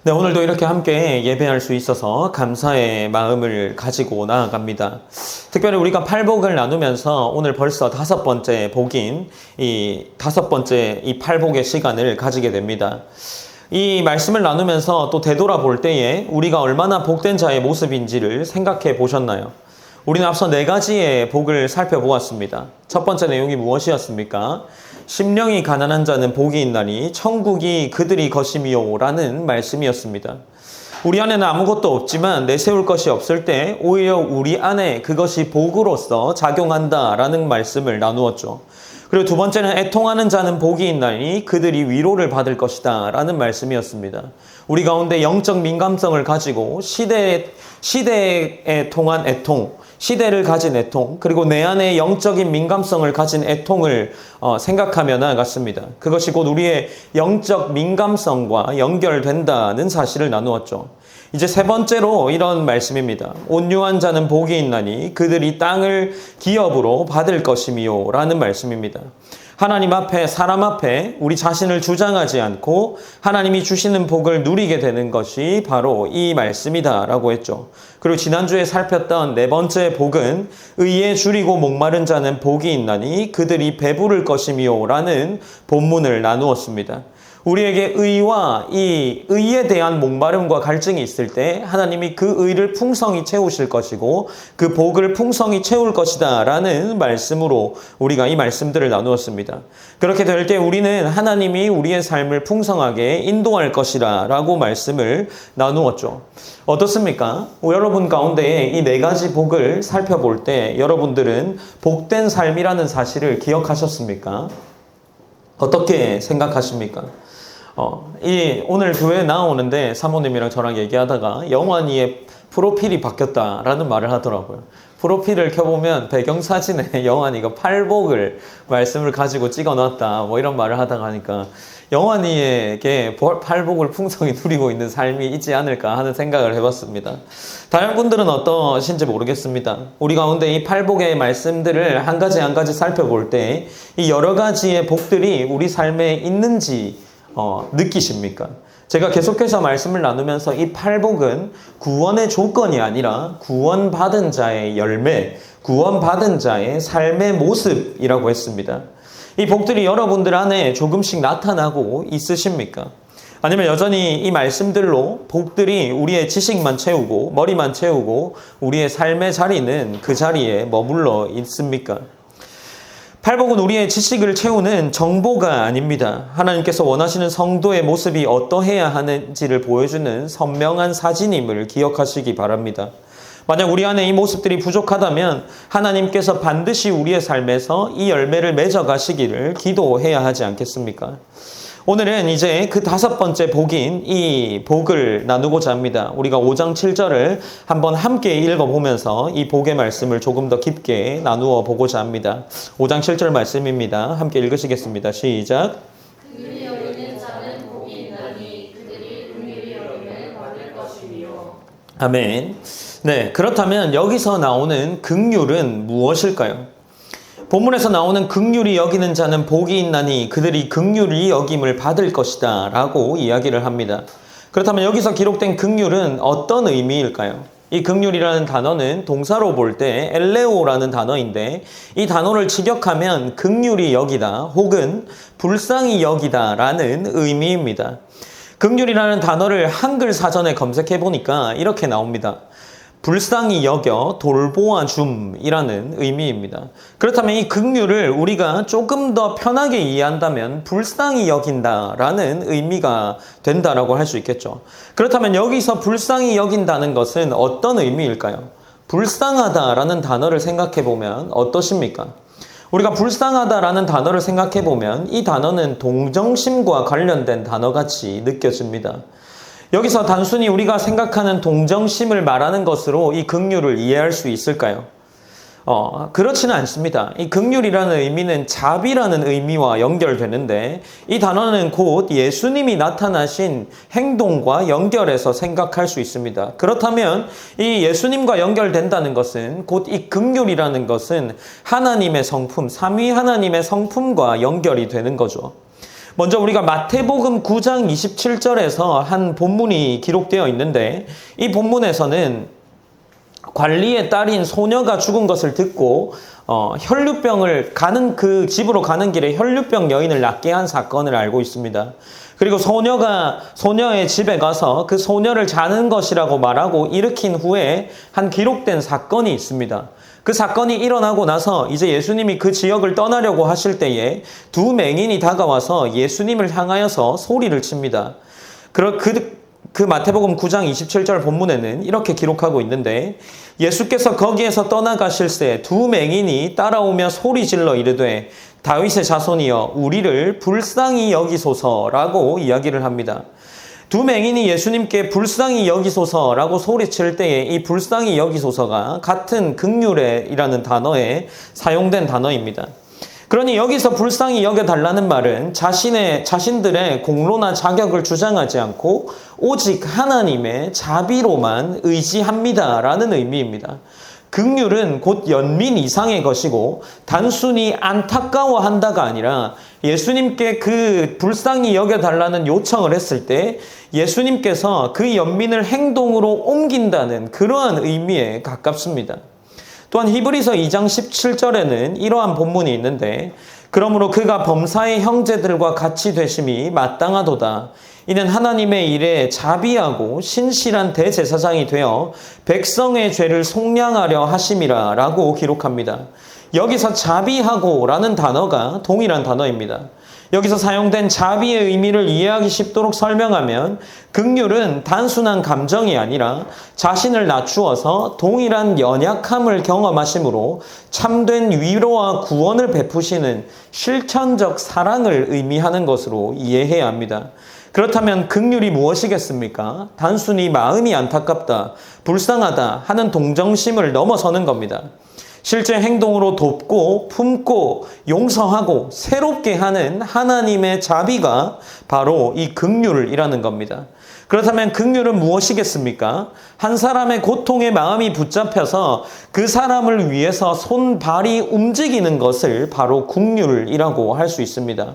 네, 오늘도 이렇게 함께 예배할 수 있어서 감사의 마음을 가지고 나아갑니다. 특별히 우리가 팔복을 나누면서 오늘 벌써 5번째 복인 이 5번째 이 팔복의 시간을 가지게 됩니다. 이 말씀을 나누면서 또 되돌아볼 때에 우리가 얼마나 복된 자의 모습인지를 생각해 보셨나요? 우리는 앞서 4가지의 복을 살펴보았습니다. 첫 번째 내용이 무엇이었습니까? 심령이 가난한 자는 복이 있나니 천국이 그들이 것임이요 라는 말씀이었습니다. 우리 안에는 아무것도 없지만 내세울 것이 없을 때 오히려 우리 안에 그것이 복으로서 작용한다라는 말씀을 나누었죠. 그리고 두 번째는 애통하는 자는 복이 있나니 그들이 위로를 받을 것이다 라는 말씀이었습니다. 우리 가운데 영적 민감성을 가지고 시대에 통한 애통, 시대를 가진 애통, 그리고 내 안에 영적인 민감성을 가진 애통을 생각하며 나아갔습니다. 그것이 곧 우리의 영적 민감성과 연결된다는 사실을 나누었죠. 이제 세 번째로 이런 말씀입니다. 온유한 자는 복이 있나니 그들이 땅을 기업으로 받을 것이미요 라는 말씀입니다. 하나님 앞에, 사람 앞에 우리 자신을 주장하지 않고 하나님이 주시는 복을 누리게 되는 것이 바로 이 말씀이다 라고 했죠. 그리고 지난주에 살폈던 4번째 복은 의에 줄이고 목마른 자는 복이 있나니 그들이 배부를 것이미요 라는 본문을 나누었습니다. 우리에게 의와 이 의에 대한 목마름과 갈증이 있을 때 하나님이 그 의를 풍성히 채우실 것이고 그 복을 풍성히 채울 것이다 라는 말씀으로 우리가 이 말씀들을 나누었습니다. 그렇게 될 때 우리는 하나님이 우리의 삶을 풍성하게 인도할 것이라 라고 말씀을 나누었죠. 어떻습니까? 여러분 가운데 이 4가지 복을 살펴볼 때 여러분들은 복된 삶이라는 사실을 기억하셨습니까? 어떻게 생각하십니까? 오늘 교회에 나오는데 사모님이랑 저랑 얘기하다가 영환이의 프로필이 바뀌었다라는 말을 하더라고요. 프로필을 켜보면 배경사진에 영환이가 팔복을 말씀을 가지고 찍어놨다 뭐 이런 말을 하다가 하니까 영환이에게 팔복을 풍성히 누리고 있는 삶이 있지 않을까 하는 생각을 해봤습니다. 다른 분들은 어떠신지 모르겠습니다. 우리 가운데 이 팔복의 말씀들을 한 가지 한 가지 살펴볼 때 이 여러 가지의 복들이 우리 삶에 있는지 느끼십니까? 제가 계속해서 말씀을 나누면서 이 팔복은 구원의 조건이 아니라 구원받은 자의 열매, 구원받은 자의 삶의 모습이라고 했습니다. 이 복들이 여러분들 안에 조금씩 나타나고 있으십니까? 아니면 여전히 이 말씀들로 복들이 우리의 지식만 채우고 머리만 채우고 우리의 삶의 자리는 그 자리에 머물러 있습니까? 팔복은 우리의 지식을 채우는 정보가 아닙니다. 하나님께서 원하시는 성도의 모습이 어떠해야 하는지를 보여주는 선명한 사진임을 기억하시기 바랍니다. 만약 우리 안에 이 모습들이 부족하다면 하나님께서 반드시 우리의 삶에서 이 열매를 맺어가시기를 기도해야 하지 않겠습니까? 오늘은 이제 그 5번째 복인 이 복을 나누고자 합니다. 우리가 5장 7절을 한번 함께 읽어보면서 이 복의 말씀을 조금 더 깊게 나누어 보고자 합니다. 5장 7절 말씀입니다. 함께 읽으시겠습니다. 시작. 긍휼히 여기는 자는 복이 있나니 그들이 긍휼히 여김을 받을 것이며. 아멘. 네, 그렇다면 여기서 나오는 긍휼은 무엇일까요? 본문에서 나오는 긍휼히 여기는 자는 복이 있나니 그들이 긍휼히 여김을 받을 것이다 라고 이야기를 합니다. 그렇다면 여기서 기록된 긍휼은 어떤 의미일까요? 이 긍휼이라는 단어는 동사로 볼 때 엘레오라는 단어인데 이 단어를 직역하면 긍휼히 여기다 혹은 불쌍히 여기다 라는 의미입니다. 긍휼이라는 단어를 한글 사전에 검색해 보니까 이렇게 나옵니다. 불쌍히 여겨 돌보아 줌이라는 의미입니다. 그렇다면 이 긍휼을 우리가 조금 더 편하게 이해한다면 불쌍히 여긴다라는 의미가 된다라고 할 수 있겠죠. 그렇다면 여기서 불쌍히 여긴다는 것은 어떤 의미일까요? 불쌍하다라는 단어를 생각해 보면 어떠십니까? 우리가 불쌍하다라는 단어를 생각해 보면 이 단어는 동정심과 관련된 단어같이 느껴집니다. 여기서 단순히 우리가 생각하는 동정심을 말하는 것으로 이 긍휼을 이해할 수 있을까요? 그렇지는 않습니다. 이 긍휼이라는 의미는 자비라는 의미와 연결되는데 이 단어는 곧 예수님이 나타나신 행동과 연결해서 생각할 수 있습니다. 그렇다면 이 예수님과 연결된다는 것은 곧 이 긍휼이라는 것은 하나님의 성품, 삼위 하나님의 성품과 연결이 되는 거죠. 먼저 우리가 마태복음 9장 27절에서 한 본문이 기록되어 있는데, 이 본문에서는 관리의 딸인 소녀가 죽은 것을 듣고 혈류병을 그 집으로 가는 길에 혈류병 여인을 낫게 한 사건을 알고 있습니다. 그리고 소녀의 집에 가서 그 소녀를 자는 것이라고 말하고 일으킨 후에 한 기록된 사건이 있습니다. 그 사건이 일어나고 나서 이제 예수님이 그 지역을 떠나려고 하실 때에 두 맹인이 다가와서 예수님을 향하여서 소리를 칩니다. 그 마태복음 9장 27절 본문에는 이렇게 기록하고 있는데, 예수께서 거기에서 떠나가실새 두 맹인이 따라오며 소리질러 이르되 다윗의 자손이여 우리를 불쌍히 여기소서라고 이야기를 합니다. 두 맹인이 예수님께 불쌍히 여기소서라고 소리칠 때에 이 불쌍히 여기소서가 같은 극률이라는 단어에 사용된 단어입니다. 그러니 여기서 불쌍히 여겨달라는 말은 자신들의 공로나 자격을 주장하지 않고 오직 하나님의 자비로만 의지합니다라는 의미입니다. 긍휼은 곧 연민 이상의 것이고 단순히 안타까워한다가 아니라 예수님께 그 불쌍히 여겨달라는 요청을 했을 때 예수님께서 그 연민을 행동으로 옮긴다는 그러한 의미에 가깝습니다. 또한 히브리서 2장 17절에는 이러한 본문이 있는데, 그러므로 그가 범사의 형제들과 같이 되심이 마땅하도다. 이는 하나님의 일에 자비하고 신실한 대제사장이 되어 백성의 죄를 속량하려 하심이라 라고 기록합니다. 여기서 자비하고 라는 단어가 동일한 단어입니다. 여기서 사용된 자비의 의미를 이해하기 쉽도록 설명하면 긍휼은 단순한 감정이 아니라 자신을 낮추어서 동일한 연약함을 경험하심으로 참된 위로와 구원을 베푸시는 실천적 사랑을 의미하는 것으로 이해해야 합니다. 그렇다면 긍휼이 무엇이겠습니까? 단순히 마음이 안타깝다, 불쌍하다 하는 동정심을 넘어서는 겁니다. 실제 행동으로 돕고 품고 용서하고 새롭게 하는 하나님의 자비가 바로 이 긍휼이라는 겁니다. 그렇다면 긍휼은 무엇이겠습니까? 한 사람의 고통의 마음이 붙잡혀서 그 사람을 위해서 손발이 움직이는 것을 바로 긍휼이라고 할 수 있습니다.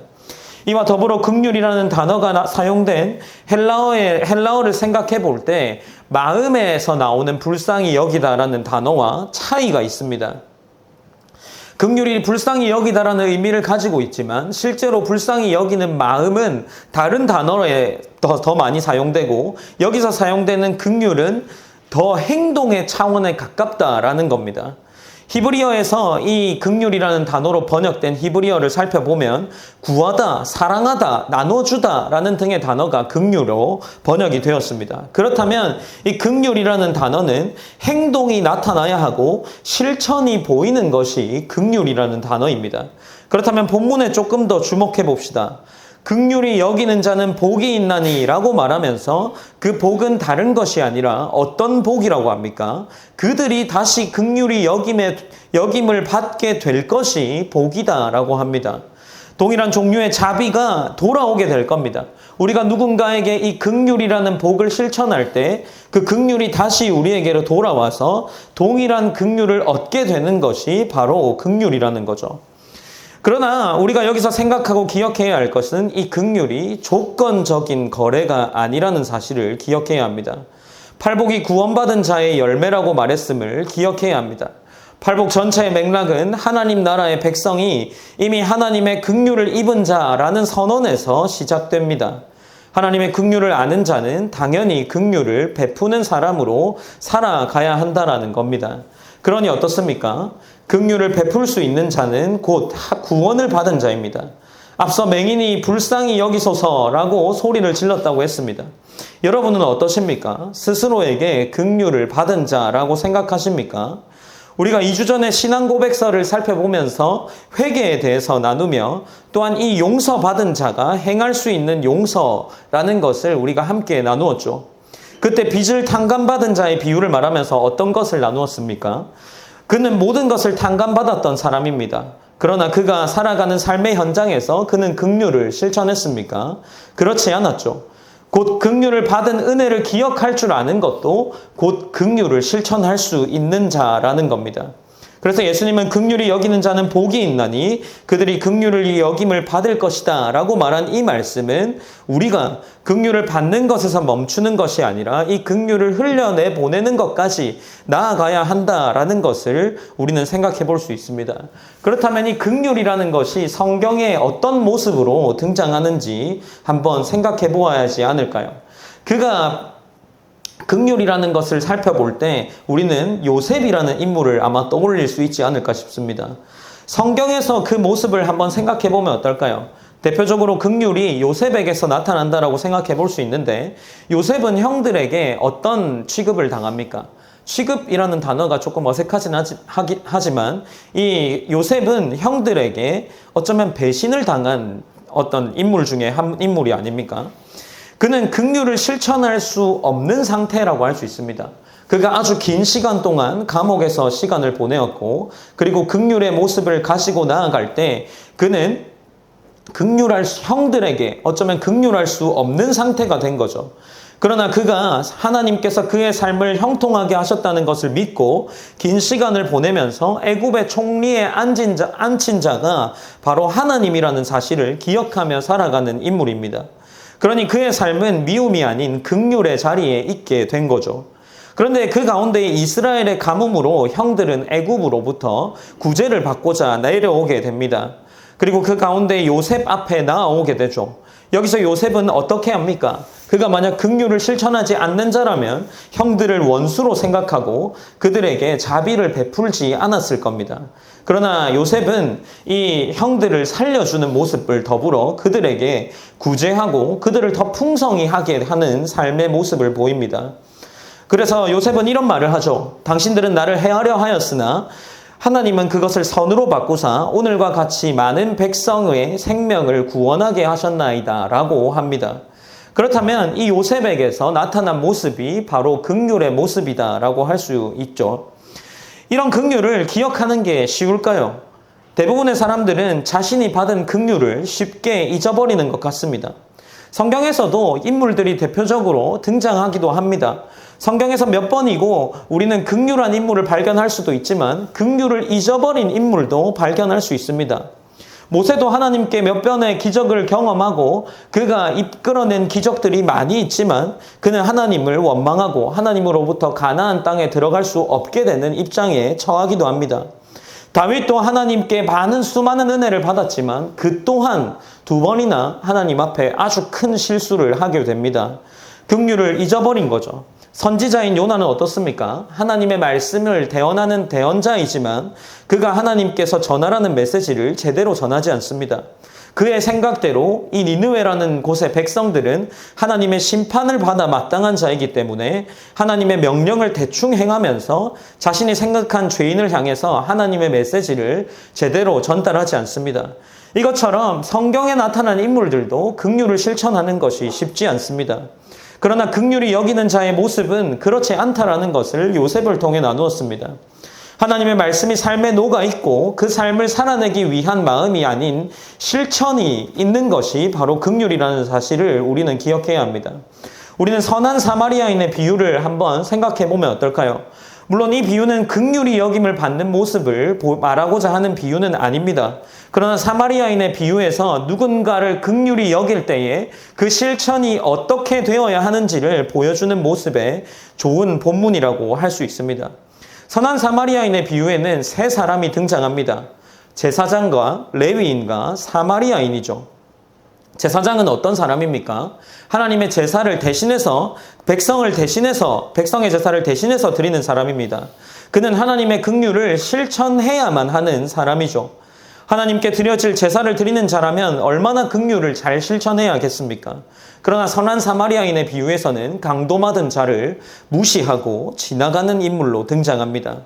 이와 더불어 긍휼이라는 단어가 사용된 헬라어를 생각해 볼 때 마음에서 나오는 불쌍히 여기다라는 단어와 차이가 있습니다. 긍휼이 불쌍히 여기다라는 의미를 가지고 있지만 실제로 불쌍히 여기는 마음은 다른 단어에 더 많이 사용되고, 여기서 사용되는 긍휼은 더 행동의 차원에 가깝다라는 겁니다. 히브리어에서 이 긍휼이라는 단어로 번역된 히브리어를 살펴보면 구하다, 사랑하다, 나눠주다 라는 등의 단어가 긍휼로 번역이 되었습니다. 그렇다면 이 긍휼이라는 단어는 행동이 나타나야 하고 실천이 보이는 것이 긍휼이라는 단어입니다. 그렇다면 본문에 조금 더 주목해 봅시다. 긍휼히 여기는 자는 복이 있나니 라고 말하면서 그 복은 다른 것이 아니라 어떤 복이라고 합니까? 그들이 다시 긍휼히 여김을 받게 될 것이 복이다 라고 합니다. 동일한 종류의 자비가 돌아오게 될 겁니다. 우리가 누군가에게 이 긍휼이라는 복을 실천할 때 그 긍휼이 다시 우리에게로 돌아와서 동일한 긍휼을 얻게 되는 것이 바로 긍휼이라는 거죠. 그러나 우리가 여기서 생각하고 기억해야 할 것은 이 긍휼이 조건적인 거래가 아니라는 사실을 기억해야 합니다. 팔복이 구원받은 자의 열매라고 말했음을 기억해야 합니다. 팔복 전체의 맥락은 하나님 나라의 백성이 이미 하나님의 긍휼을 입은 자라는 선언에서 시작됩니다. 하나님의 긍휼을 아는 자는 당연히 긍휼을 베푸는 사람으로 살아가야 한다라는 겁니다. 그러니 어떻습니까? 긍휼을 베풀 수 있는 자는 곧 구원을 받은 자입니다. 앞서 맹인이 불쌍히 여기소서라고 소리를 질렀다고 했습니다. 여러분은 어떠십니까? 스스로에게 긍휼을 받은 자라고 생각하십니까? 우리가 2주 전에 신앙 고백서를 살펴보면서 회개에 대해서 나누며 또한 이 용서받은 자가 행할 수 있는 용서라는 것을 우리가 함께 나누었죠. 그때 빚을 탕감받은 자의 비유를 말하면서 어떤 것을 나누었습니까? 그는 모든 것을 탕감받았던 사람입니다. 그러나 그가 살아가는 삶의 현장에서 그는 긍휼을 실천했습니까? 그렇지 않았죠. 곧 긍휼을 받은 은혜를 기억할 줄 아는 것도 곧 긍휼을 실천할 수 있는 자라는 겁니다. 그래서 예수님은 긍휼히 여기는 자는 복이 있나니 그들이 긍휼을 여김을 받을 것이다 라고 말한 이 말씀은 우리가 긍휼을 받는 것에서 멈추는 것이 아니라 이 긍휼을 흘려내 보내는 것까지 나아가야 한다라는 것을 우리는 생각해 볼 수 있습니다. 그렇다면 이 긍휼이라는 것이 성경에 어떤 모습으로 등장하는지 한번 생각해 보아야 하지 않을까요? 긍휼이라는 것을 살펴볼 때 우리는 요셉이라는 인물을 아마 떠올릴 수 있지 않을까 싶습니다. 성경에서 그 모습을 한번 생각해 보면 어떨까요? 대표적으로 긍휼이 요셉에게서 나타난다라고 생각해 볼 수 있는데 요셉은 형들에게 어떤 취급을 당합니까? 취급이라는 단어가 조금 어색하긴 하지만 이 요셉은 형들에게 어쩌면 배신을 당한 어떤 인물 중에 한 인물이 아닙니까? 그는 긍휼을 실천할 수 없는 상태라고 할 수 있습니다. 그가 아주 긴 시간 동안 감옥에서 시간을 보내었고 그리고 긍휼의 모습을 가지고 나아갈 때 그는 형들에게 어쩌면 긍휼할 수 없는 상태가 된 거죠. 그러나 그가 하나님께서 그의 삶을 형통하게 하셨다는 것을 믿고 긴 시간을 보내면서 애굽의 총리에 앉힌 자가 바로 하나님이라는 사실을 기억하며 살아가는 인물입니다. 그러니 그의 삶은 미움이 아닌 긍휼의 자리에 있게 된 거죠. 그런데 그 가운데 이스라엘의 가뭄으로 형들은 애굽으로부터 구제를 받고자 내려오게 됩니다. 그리고 그 가운데 요셉 앞에 나아오게 되죠. 여기서 요셉은 어떻게 합니까? 그가 만약 긍휼을 실천하지 않는 자라면 형들을 원수로 생각하고 그들에게 자비를 베풀지 않았을 겁니다. 그러나 요셉은 이 형들을 살려주는 모습을 더불어 그들에게 구제하고 그들을 더 풍성히 하게 하는 삶의 모습을 보입니다. 그래서 요셉은 이런 말을 하죠. 당신들은 나를 해하려 하였으나 하나님은 그것을 선으로 바꾸사 오늘과 같이 많은 백성의 생명을 구원하게 하셨나이다 라고 합니다. 그렇다면 이 요셉에게서 나타난 모습이 바로 긍휼의 모습이다 라고 할 수 있죠. 이런 긍휼을 기억하는 게 쉬울까요? 대부분의 사람들은 자신이 받은 긍휼을 쉽게 잊어버리는 것 같습니다. 성경에서도 인물들이 대표적으로 등장하기도 합니다. 성경에서 몇 번이고 우리는 긍휼한 인물을 발견할 수도 있지만 긍휼을 잊어버린 인물도 발견할 수 있습니다. 모세도 하나님께 몇 번의 기적을 경험하고 그가 이끌어낸 기적들이 많이 있지만 그는 하나님을 원망하고 하나님으로부터 가나안 땅에 들어갈 수 없게 되는 입장에 처하기도 합니다. 다윗도 하나님께 많은 수많은 은혜를 받았지만 그 또한 2번이나 하나님 앞에 아주 큰 실수를 하게 됩니다. 긍휼을 잊어버린 거죠. 선지자인 요나는 어떻습니까? 하나님의 말씀을 대언하는 대언자이지만 그가 하나님께서 전하라는 메시지를 제대로 전하지 않습니다. 그의 생각대로 이 니느웨라는 곳의 백성들은 하나님의 심판을 받아 마땅한 자이기 때문에 하나님의 명령을 대충 행하면서 자신이 생각한 죄인을 향해서 하나님의 메시지를 제대로 전달하지 않습니다. 이것처럼 성경에 나타난 인물들도 긍휼을 실천하는 것이 쉽지 않습니다. 그러나 긍휼히 여기는 자의 모습은 그렇지 않다라는 것을 요셉을 통해 나누었습니다. 하나님의 말씀이 삶에 녹아있고 그 삶을 살아내기 위한 마음이 아닌 실천이 있는 것이 바로 긍휼이라는 사실을 우리는 기억해야 합니다. 우리는 선한 사마리아인의 비유를 한번 생각해 보면 어떨까요? 물론 이 비유는 긍휼히 여김을 받는 모습을 말하고자 하는 비유는 아닙니다. 그러나 사마리아인의 비유에서 누군가를 긍휼히 여길 때에 그 실천이 어떻게 되어야 하는지를 보여주는 모습의 좋은 본문이라고 할 수 있습니다. 선한 사마리아인의 비유에는 3사람이 등장합니다. 제사장과 레위인과 사마리아인이죠. 제사장은 어떤 사람입니까? 하나님의 제사를 대신해서 백성의 제사를 대신해서 드리는 사람입니다. 그는 하나님의 긍휼을 실천해야만 하는 사람이죠. 하나님께 드려질 제사를 드리는 자라면 얼마나 긍휼을 잘 실천해야겠습니까? 그러나 선한 사마리아인의 비유에서는 강도받은 자를 무시하고 지나가는 인물로 등장합니다.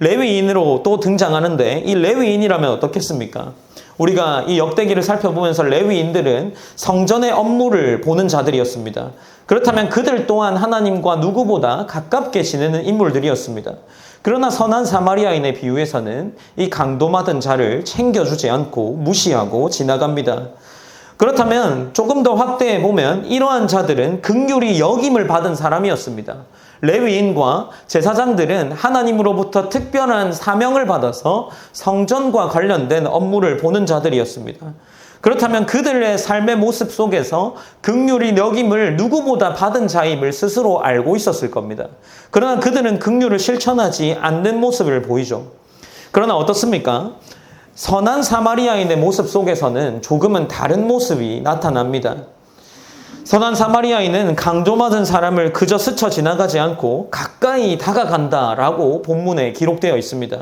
레위인으로 또 등장하는데 이 레위인이라면 어떻겠습니까? 우리가 이 역대기를 살펴보면서 레위인들은 성전의 업무를 보는 자들이었습니다. 그렇다면 그들 또한 하나님과 누구보다 가깝게 지내는 인물들이었습니다. 그러나 선한 사마리아인의 비유에서는 이 강도받은 자를 챙겨주지 않고 무시하고 지나갑니다. 그렇다면 조금 더 확대해 보면 이러한 자들은 긍휼히 여김을 받은 사람이었습니다. 레위인과 제사장들은 하나님으로부터 특별한 사명을 받아서 성전과 관련된 업무를 보는 자들이었습니다. 그렇다면 그들의 삶의 모습 속에서 긍휼이 여김을 누구보다 받은 자임을 스스로 알고 있었을 겁니다. 그러나 그들은 긍휼을 실천하지 않는 모습을 보이죠. 그러나 어떻습니까? 선한 사마리아인의 모습 속에서는 조금은 다른 모습이 나타납니다. 선한 사마리아인은 강조받은 사람을 그저 스쳐 지나가지 않고 가까이 다가간다라고 본문에 기록되어 있습니다.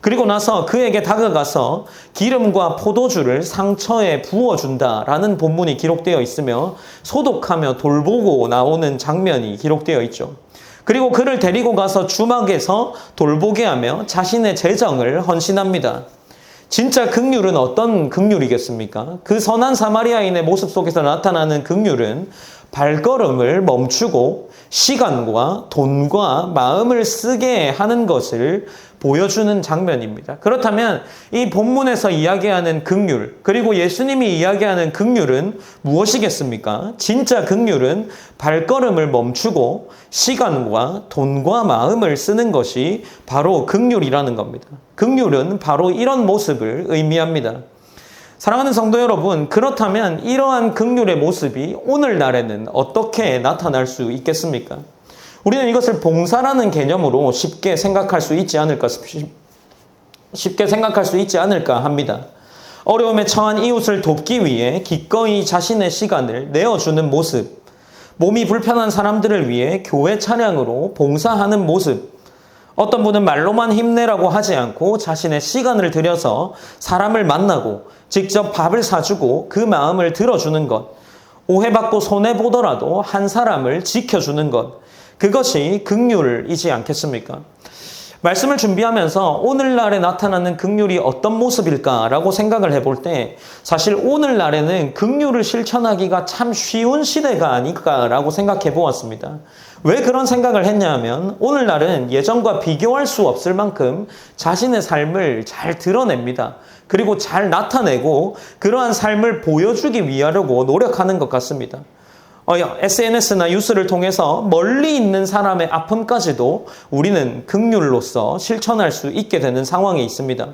그리고 나서 그에게 다가가서 기름과 포도주를 상처에 부어준다라는 본문이 기록되어 있으며 소독하며 돌보고 나오는 장면이 기록되어 있죠. 그리고 그를 데리고 가서 주막에서 돌보게 하며 자신의 재정을 헌신합니다. 진짜 긍휼은 어떤 긍휼이겠습니까? 그 선한 사마리아인의 모습 속에서 나타나는 긍휼은 발걸음을 멈추고 시간과 돈과 마음을 쓰게 하는 것을 보여주는 장면입니다. 그렇다면 이 본문에서 이야기하는 긍휼, 그리고 예수님이 이야기하는 긍휼은 무엇이겠습니까? 진짜 긍휼은 발걸음을 멈추고 시간과 돈과 마음을 쓰는 것이 바로 긍휼이라는 겁니다. 긍휼은 바로 이런 모습을 의미합니다. 사랑하는 성도 여러분, 그렇다면 이러한 긍휼의 모습이 오늘날에는 어떻게 나타날 수 있겠습니까? 우리는 이것을 봉사라는 개념으로 쉽게 생각할 수 있지 않을까 합니다. 어려움에 처한 이웃을 돕기 위해 기꺼이 자신의 시간을 내어주는 모습, 몸이 불편한 사람들을 위해 교회 차량으로 봉사하는 모습, 어떤 분은 말로만 힘내라고 하지 않고 자신의 시간을 들여서 사람을 만나고 직접 밥을 사주고 그 마음을 들어주는 것, 오해받고 손해보더라도 한 사람을 지켜주는 것, 그것이 긍휼이지 않겠습니까? 말씀을 준비하면서 오늘날에 나타나는 긍휼이 어떤 모습일까라고 생각을 해볼 때 사실 오늘날에는 긍휼을 실천하기가 참 쉬운 시대가 아닐까라고 생각해 보았습니다. 왜 그런 생각을 했냐면 오늘날은 예전과 비교할 수 없을 만큼 자신의 삶을 잘 드러냅니다. 그리고 잘 나타내고 그러한 삶을 보여주기 위하려고 노력하는 것 같습니다. SNS나 뉴스를 통해서 멀리 있는 사람의 아픔까지도 우리는 긍휼로서 실천할 수 있게 되는 상황에 있습니다.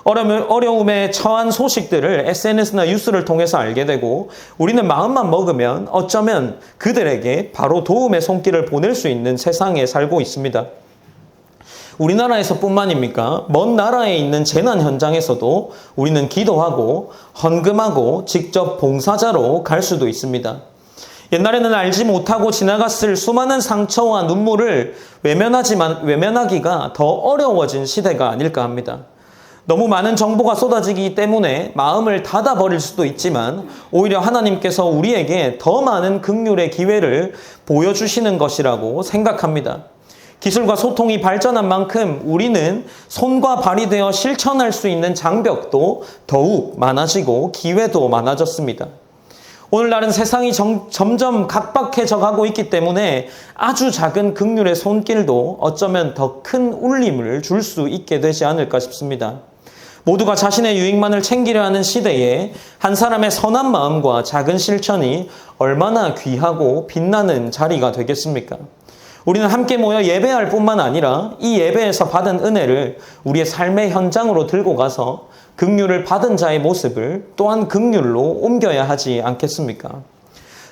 어려움에 처한 소식들을 SNS나 뉴스를 통해서 알게 되고 우리는 마음만 먹으면 어쩌면 그들에게 바로 도움의 손길을 보낼 수 있는 세상에 살고 있습니다. 우리나라에서 뿐만입니까? 먼 나라에 있는 재난 현장에서도 우리는 기도하고 헌금하고 직접 봉사자로 갈 수도 있습니다. 옛날에는 알지 못하고 지나갔을 수많은 상처와 눈물을 외면하기가 더 어려워진 시대가 아닐까 합니다. 너무 많은 정보가 쏟아지기 때문에 마음을 닫아버릴 수도 있지만 오히려 하나님께서 우리에게 더 많은 긍휼의 기회를 보여주시는 것이라고 생각합니다. 기술과 소통이 발전한 만큼 우리는 손과 발이 되어 실천할 수 있는 장벽도 더욱 많아지고 기회도 많아졌습니다. 오늘날은 세상이 점점 각박해져 가고 있기 때문에 아주 작은 긍휼의 손길도 어쩌면 더 큰 울림을 줄 수 있게 되지 않을까 싶습니다. 모두가 자신의 유익만을 챙기려 하는 시대에 한 사람의 선한 마음과 작은 실천이 얼마나 귀하고 빛나는 자리가 되겠습니까? 우리는 함께 모여 예배할 뿐만 아니라 이 예배에서 받은 은혜를 우리의 삶의 현장으로 들고 가서 긍휼을 받은 자의 모습을 또한 긍휼로 옮겨야 하지 않겠습니까?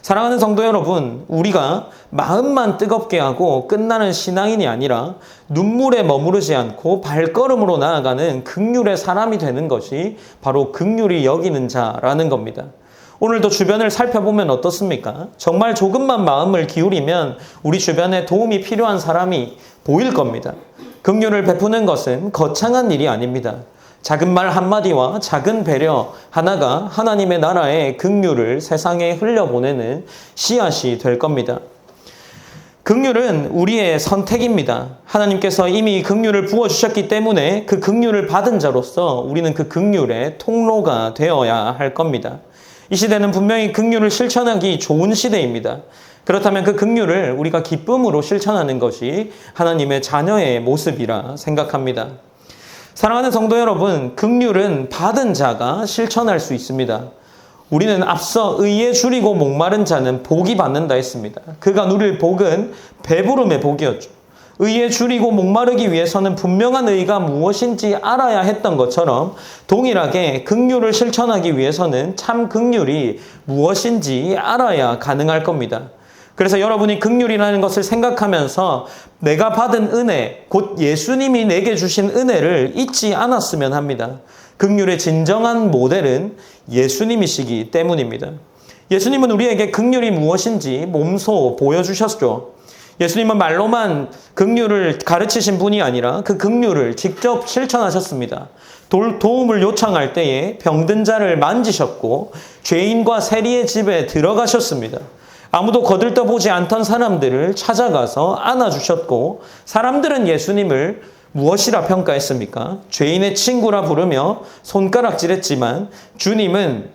사랑하는 성도 여러분, 우리가 마음만 뜨겁게 하고 끝나는 신앙인이 아니라 눈물에 머무르지 않고 발걸음으로 나아가는 긍휼의 사람이 되는 것이 바로 긍휼히 여기는 자라는 겁니다. 오늘도 주변을 살펴보면 어떻습니까? 정말 조금만 마음을 기울이면 우리 주변에 도움이 필요한 사람이 보일 겁니다. 긍휼을 베푸는 것은 거창한 일이 아닙니다. 작은 말 한마디와 작은 배려 하나가 하나님의 나라의 긍휼을 세상에 흘려보내는 씨앗이 될 겁니다. 긍휼은 우리의 선택입니다. 하나님께서 이미 긍휼을 부어주셨기 때문에 그 긍휼을 받은 자로서 우리는 그 긍휼의 통로가 되어야 할 겁니다. 이 시대는 분명히 긍휼을 실천하기 좋은 시대입니다. 그렇다면 그 긍휼을 우리가 기쁨으로 실천하는 것이 하나님의 자녀의 모습이라 생각합니다. 사랑하는 성도 여러분, 긍휼은 받은 자가 실천할 수 있습니다. 우리는 앞서 의에 줄이고 목마른 자는 복이 받는다 했습니다. 그가 누릴 복은 배부름의 복이었죠. 의에 줄이고 목마르기 위해서는 분명한 의가 무엇인지 알아야 했던 것처럼 동일하게 긍휼을 실천하기 위해서는 참 긍휼이 무엇인지 알아야 가능할 겁니다. 그래서 여러분이 긍휼이라는 것을 생각하면서 내가 받은 은혜, 곧 예수님이 내게 주신 은혜를 잊지 않았으면 합니다. 긍휼의 진정한 모델은 예수님이시기 때문입니다. 예수님은 우리에게 긍휼이 무엇인지 몸소 보여주셨죠. 예수님은 말로만 긍휼을 가르치신 분이 아니라 그 긍휼을 직접 실천하셨습니다. 도움을 요청할 때에 병든 자를 만지셨고 죄인과 세리의 집에 들어가셨습니다. 아무도 거들떠보지 않던 사람들을 찾아가서 안아주셨고 사람들은 예수님을 무엇이라 평가했습니까? 죄인의 친구라 부르며 손가락질했지만 주님은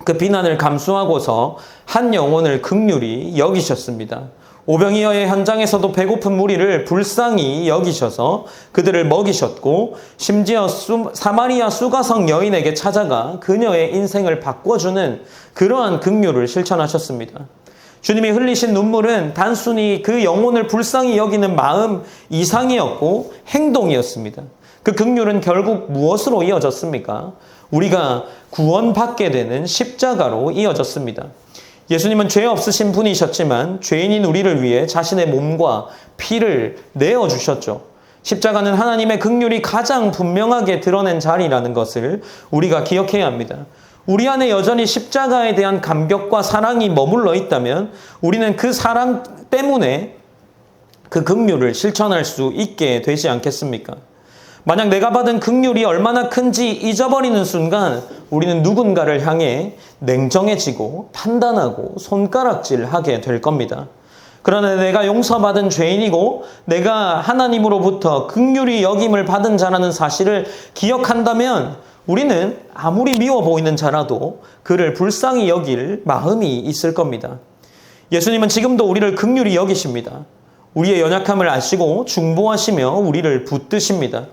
그 비난을 감수하고서 한 영혼을 긍휼히 여기셨습니다. 오병이어의 현장에서도 배고픈 무리를 불쌍히 여기셔서 그들을 먹이셨고 심지어 사마리아 수가성 여인에게 찾아가 그녀의 인생을 바꿔주는 그러한 긍휼을 실천하셨습니다. 주님이 흘리신 눈물은 단순히 그 영혼을 불쌍히 여기는 마음 이상이었고 행동이었습니다. 그 긍휼은 결국 무엇으로 이어졌습니까? 우리가 구원받게 되는 십자가로 이어졌습니다. 예수님은 죄 없으신 분이셨지만 죄인인 우리를 위해 자신의 몸과 피를 내어주셨죠. 십자가는 하나님의 긍휼이 가장 분명하게 드러낸 자리라는 것을 우리가 기억해야 합니다. 우리 안에 여전히 십자가에 대한 감격과 사랑이 머물러 있다면 우리는 그 사랑 때문에 그 긍휼을 실천할 수 있게 되지 않겠습니까? 만약 내가 받은 긍휼이 얼마나 큰지 잊어버리는 순간 우리는 누군가를 향해 냉정해지고 판단하고 손가락질하게 될 겁니다. 그러나 내가 용서받은 죄인이고 내가 하나님으로부터 긍휼히 여김을 받은 자라는 사실을 기억한다면 우리는 아무리 미워 보이는 자라도 그를 불쌍히 여길 마음이 있을 겁니다. 예수님은 지금도 우리를 긍휼히 여기십니다. 우리의 연약함을 아시고 중보하시며 우리를 붙드십니다.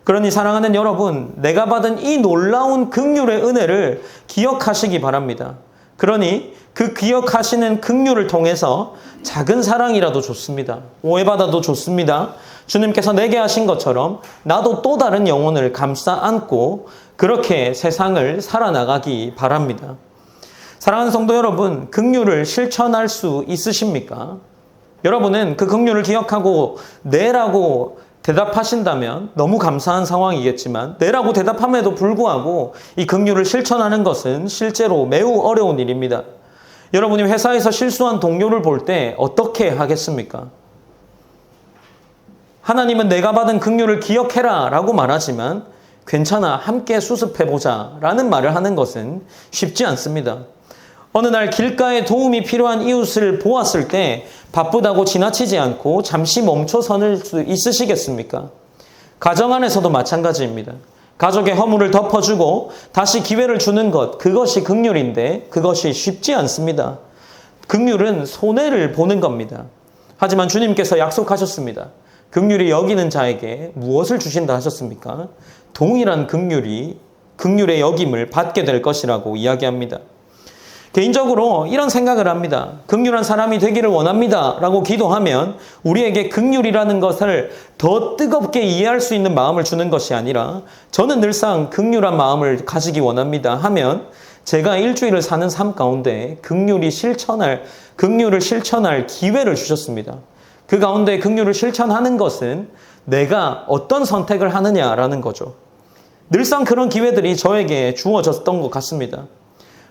그러니 사랑하는 여러분, 내가 받은 이 놀라운 긍휼의 은혜를 기억하시기 바랍니다. 그러니 그 기억하시는 긍휼을 통해서 작은 사랑이라도 좋습니다. 오해받아도 좋습니다. 주님께서 내게 하신 것처럼 나도 또 다른 영혼을 감싸 안고 그렇게 세상을 살아나가기 바랍니다. 사랑하는 성도 여러분, 긍휼을 실천할 수 있으십니까? 여러분은 그 긍휼을 기억하고 네라고 대답하신다면 너무 감사한 상황이겠지만 네라고 대답함에도 불구하고 이 긍휼을 실천하는 것은 실제로 매우 어려운 일입니다. 여러분이 회사에서 실수한 동료를 볼 때 어떻게 하겠습니까? 하나님은 내가 받은 긍휼을 기억해라 라고 말하지만 괜찮아, 함께 수습해보자 라는 말을 하는 것은 쉽지 않습니다. 어느 날 길가에 도움이 필요한 이웃을 보았을 때 바쁘다고 지나치지 않고 잠시 멈춰 서는 수 있으시겠습니까? 가정 안에서도 마찬가지입니다. 가족의 허물을 덮어주고 다시 기회를 주는 것, 그것이 긍휼인데 그것이 쉽지 않습니다. 긍휼은 손해를 보는 겁니다. 하지만 주님께서 약속하셨습니다. 긍휼히 여기는 자에게 무엇을 주신다 하셨습니까? 동일한 긍휼의 여김을 받게 될 것이라고 이야기합니다. 개인적으로 이런 생각을 합니다. 긍휼한 사람이 되기를 원합니다 라고 기도하면 우리에게 긍휼이라는 것을 더 뜨겁게 이해할 수 있는 마음을 주는 것이 아니라 저는 늘상 긍휼한 마음을 가지기 원합니다 하면 제가 일주일을 사는 삶 가운데 긍휼을 실천할 기회를 주셨습니다. 그 가운데 긍휼을 실천하는 것은 내가 어떤 선택을 하느냐라는 거죠. 늘상 그런 기회들이 저에게 주어졌던 것 같습니다.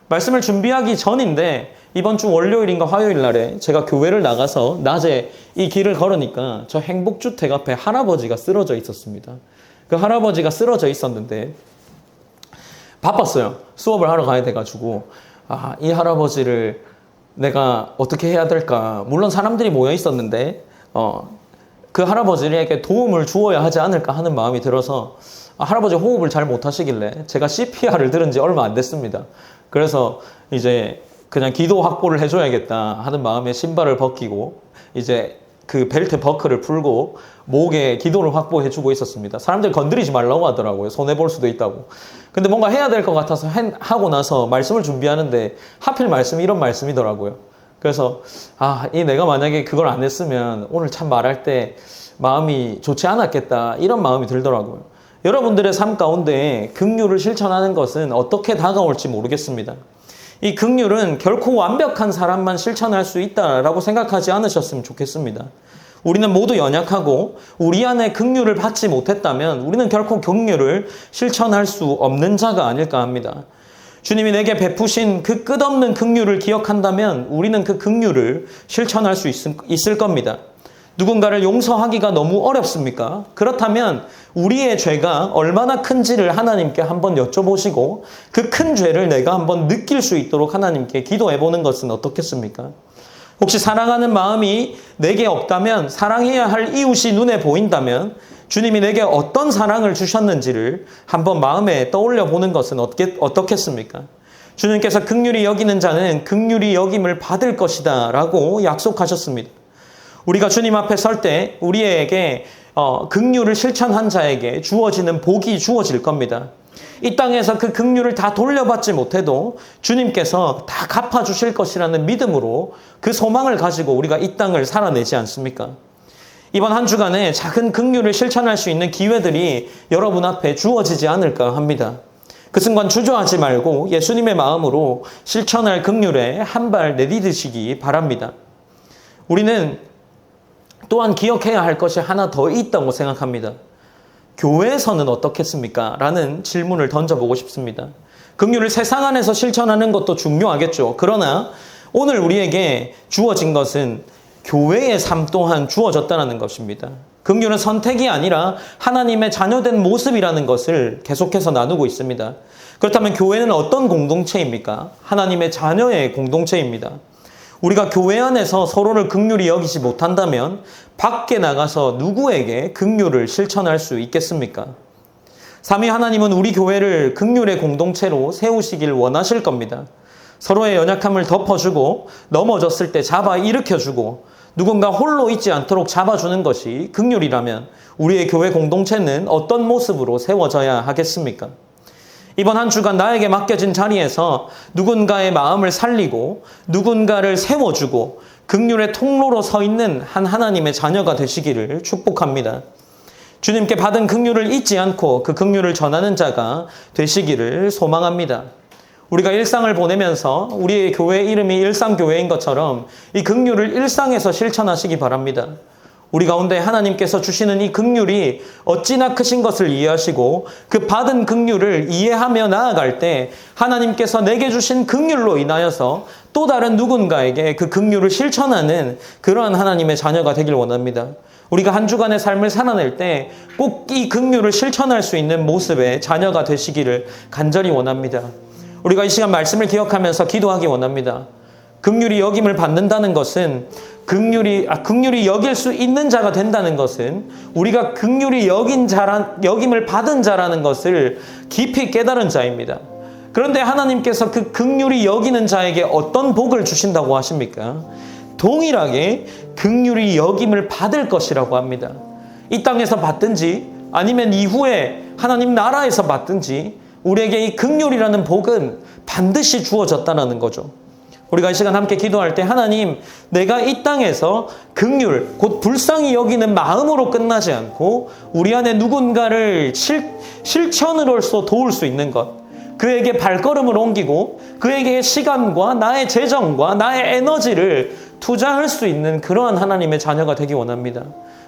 말씀을 준비하기 전인데 이번 주 월요일인가 화요일 날에 제가 교회를 나가서 낮에 이 길을 걸으니까 저 행복주택 앞에 할아버지가 쓰러져 있었습니다. 그 할아버지가 쓰러져 있었는데 바빴어요. 수업을 하러 가야 돼가지고 이 할아버지를 내가 어떻게 해야 될까. 물론 사람들이 모여 있었는데 그 할아버지에게 도움을 주어야 하지 않을까 하는 마음이 들어서 할아버지 호흡을 잘 못하시길래 제가 CPR을 들은 지 얼마 안 됐습니다. 그래서 이제 그냥 기도 확보를 해줘야겠다 하는 마음에 신발을 벗기고 이제 그 벨트 버클을 풀고 목에 기도를 확보해주고 있었습니다. 사람들 건드리지 말라고 하더라고요. 손해볼 수도 있다고. 근데 뭔가 해야 될 것 같아서 하고 나서 말씀을 준비하는데 하필 말씀이 이런 말씀이더라고요. 그래서 내가 만약에 그걸 안 했으면 오늘 참 말할 때 마음이 좋지 않았겠다, 이런 마음이 들더라고요. 여러분들의 삶 가운데 긍휼을 실천하는 것은 어떻게 다가올지 모르겠습니다. 이 긍휼은 결코 완벽한 사람만 실천할 수 있다라고 생각하지 않으셨으면 좋겠습니다. 우리는 모두 연약하고 우리 안에 긍휼을 받지 못했다면 우리는 결코 긍휼을 실천할 수 없는 자가 아닐까 합니다. 주님이 내게 베푸신 그 끝없는 긍휼을 기억한다면 우리는 그 긍휼을 실천할 수 있을 겁니다. 누군가를 용서하기가 너무 어렵습니까? 그렇다면 우리의 죄가 얼마나 큰지를 하나님께 한번 여쭤보시고 그 큰 죄를 내가 한번 느낄 수 있도록 하나님께 기도해 보는 것은 어떻겠습니까? 혹시 사랑하는 마음이 내게 없다면, 사랑해야 할 이웃이 눈에 보인다면 주님이 내게 어떤 사랑을 주셨는지를 한번 마음에 떠올려 보는 것은 어떻겠습니까? 주님께서 긍휼히 여기는 자는 긍휼히 여김을 받을 것이다 라고 약속하셨습니다. 우리가 주님 앞에 설 때 우리에게 긍휼을 실천한 자에게 주어지는 복이 주어질 겁니다. 이 땅에서 그 긍휼을 다 돌려받지 못해도 주님께서 다 갚아주실 것이라는 믿음으로 그 소망을 가지고 우리가 이 땅을 살아내지 않습니까? 이번 한 주간에 작은 긍휼을 실천할 수 있는 기회들이 여러분 앞에 주어지지 않을까 합니다. 그 순간 주저하지 말고 예수님의 마음으로 실천할 긍휼에 한 발 내디디시기 바랍니다. 우리는 또한 기억해야 할 것이 하나 더 있다고 생각합니다. 교회에서는 어떻겠습니까? 라는 질문을 던져보고 싶습니다. 긍휼을 세상 안에서 실천하는 것도 중요하겠죠. 그러나 오늘 우리에게 주어진 것은 교회의 삶 또한 주어졌다는 것입니다. 긍휼은 선택이 아니라 하나님의 자녀된 모습이라는 것을 계속해서 나누고 있습니다. 그렇다면 교회는 어떤 공동체입니까? 하나님의 자녀의 공동체입니다. 우리가 교회 안에서 서로를 긍휼히 여기지 못한다면 밖에 나가서 누구에게 긍휼을 실천할 수 있겠습니까? 삼위 하나님은 우리 교회를 긍휼의 공동체로 세우시길 원하실 겁니다. 서로의 연약함을 덮어주고 넘어졌을 때 잡아 일으켜주고 누군가 홀로 있지 않도록 잡아주는 것이 긍휼이라면 우리의 교회 공동체는 어떤 모습으로 세워져야 하겠습니까? 이번 한 주간 나에게 맡겨진 자리에서 누군가의 마음을 살리고 누군가를 세워주고 긍휼의 통로로 서 있는 한 하나님의 자녀가 되시기를 축복합니다. 주님께 받은 긍휼을 잊지 않고 그 긍휼을 전하는 자가 되시기를 소망합니다. 우리가 일상을 보내면서 우리의 교회 이름이 일상교회인 것처럼 이 긍휼을 일상에서 실천하시기 바랍니다. 우리 가운데 하나님께서 주시는 이 긍휼이 어찌나 크신 것을 이해하시고 그 받은 긍휼을 이해하며 나아갈 때 하나님께서 내게 주신 긍휼로 인하여서 또 다른 누군가에게 그 긍휼을 실천하는 그러한 하나님의 자녀가 되길 원합니다. 우리가 한 주간의 삶을 살아낼 때 꼭 이 긍휼을 실천할 수 있는 모습의 자녀가 되시기를 간절히 원합니다. 우리가 이 시간 말씀을 기억하면서 기도하기 원합니다. 긍휼히 여김을 받는다는 것은 긍휼히 여길 수 있는 자가 된다는 것은 우리가 긍휼히 여김을 받은 자라는 것을 깊이 깨달은 자입니다. 그런데 하나님께서 그 긍휼히 여기는 자에게 어떤 복을 주신다고 하십니까? 동일하게 긍휼히 여김을 받을 것이라고 합니다. 이 땅에서 받든지 아니면 이후에 하나님 나라에서 받든지 우리에게 이 긍휼이라는 복은 반드시 주어졌다는 거죠. 우리가 이 시간 함께 기도할 때 하나님, 내가 이 땅에서 긍휼, 곧 불쌍히 여기는 마음으로 끝나지 않고 우리 안에 누군가를 실천으로서 도울 수 있는 것, 그에게 발걸음을 옮기고 그에게 시간과 나의 재정과 나의 에너지를 투자할 수 있는 그러한 하나님의 자녀가 되기 원합니다.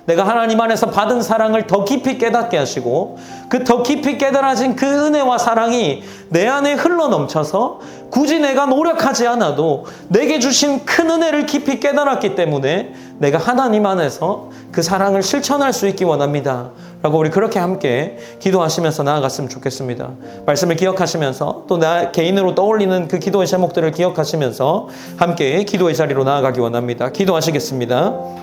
내가 하나님 안에서 받은 사랑을 더 깊이 깨닫게 하시고 그 더 깊이 깨달아진 그 은혜와 사랑이 내 안에 흘러넘쳐서 굳이 내가 노력하지 않아도 내게 주신 큰 은혜를 깊이 깨달았기 때문에 내가 하나님 안에서 그 사랑을 실천할 수 있기 원합니다. 라고 우리 그렇게 함께 기도하시면서 나아갔으면 좋겠습니다. 말씀을 기억하시면서 또 나 개인으로 떠올리는 그 기도의 제목들을 기억하시면서 함께 기도의 자리로 나아가기 원합니다. 기도하시겠습니다.